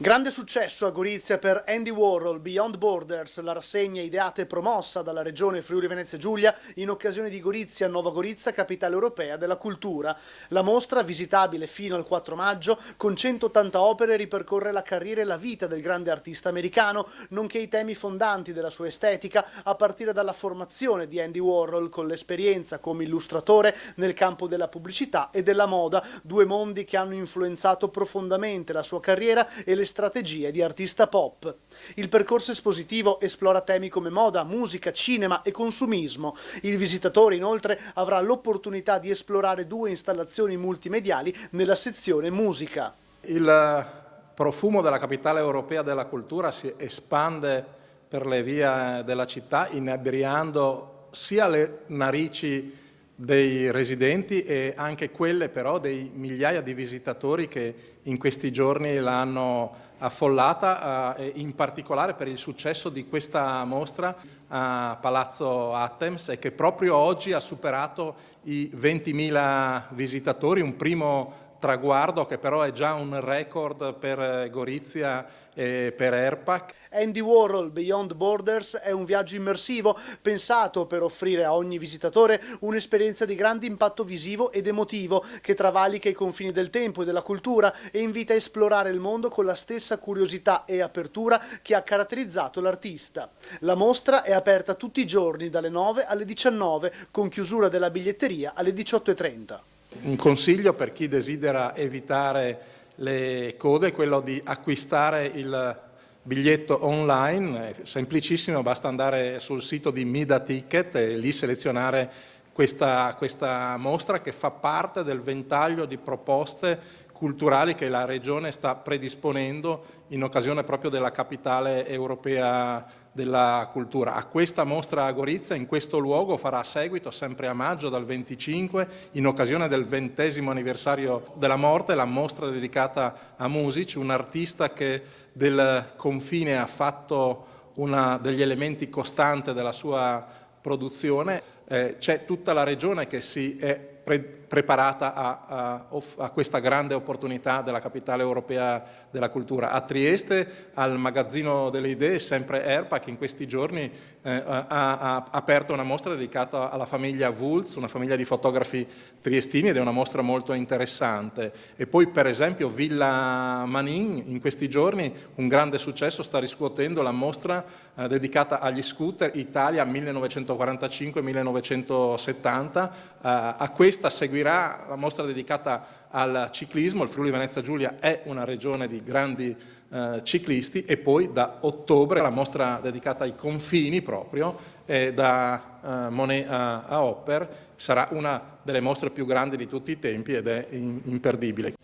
Grande successo a Gorizia per Andy Warhol Beyond Borders, la rassegna ideata e promossa dalla Regione Friuli Venezia Giulia in occasione di Gorizia Nuova Gorizia, capitale europea della cultura. La mostra, visitabile fino al 4 maggio, con 180 opere ripercorre la carriera e la vita del grande artista americano, nonché i temi fondanti della sua estetica, a partire dalla formazione di Andy Warhol con l'esperienza come illustratore nel campo della pubblicità e della moda, due mondi che hanno influenzato profondamente la sua carriera e le strategie di artista pop. Il percorso espositivo esplora temi come moda, musica, cinema e consumismo. Il visitatore inoltre avrà l'opportunità di esplorare due installazioni multimediali nella sezione musica. Il profumo della capitale europea della cultura si espande per le vie della città, inebriando sia le narici dei residenti e anche quelle però dei migliaia di visitatori che in questi giorni l'hanno affollata, in particolare per il successo di questa mostra a Palazzo Attems e che proprio oggi ha superato i 20.000 visitatori, un primo traguardo che però è già un record per Gorizia e per ERPAC. Andy Warhol Beyond Borders è un viaggio immersivo pensato per offrire a ogni visitatore un'esperienza di grande impatto visivo ed emotivo che travalica i confini del tempo e della cultura e invita a esplorare il mondo con la stessa curiosità e apertura che ha caratterizzato l'artista. La mostra è aperta tutti i giorni dalle 9 alle 19 con chiusura della biglietteria alle 18:30. Un consiglio per chi desidera evitare le code è quello di acquistare il biglietto online, è semplicissimo, basta andare sul sito di Mida Ticket e lì selezionare questa mostra che fa parte del ventaglio di proposte culturali che la Regione sta predisponendo in occasione proprio della capitale europea della cultura. A questa mostra a Gorizia, in questo luogo, farà seguito sempre a maggio dal 25, in occasione del 20° anniversario della morte, la mostra dedicata a Music, un artista che del confine ha fatto uno degli elementi costanti della sua produzione. C'è tutta la Regione che si è preparata a questa grande opportunità della capitale europea della cultura. A Trieste, al Magazzino delle Idee, sempre ERPAC, in questi giorni ha aperto una mostra dedicata alla famiglia Wulz, una famiglia di fotografi triestini, ed è una mostra molto interessante. E poi per esempio Villa Manin, in questi giorni un grande successo sta riscuotendo la mostra dedicata agli scooter Italia 1945-1970. A questa seguirà la mostra dedicata al ciclismo. Il Friuli Venezia Giulia è una regione di grandi ciclisti, e poi da ottobre la mostra dedicata ai confini proprio, da Monet a Oper, sarà una delle mostre più grandi di tutti i tempi ed è imperdibile.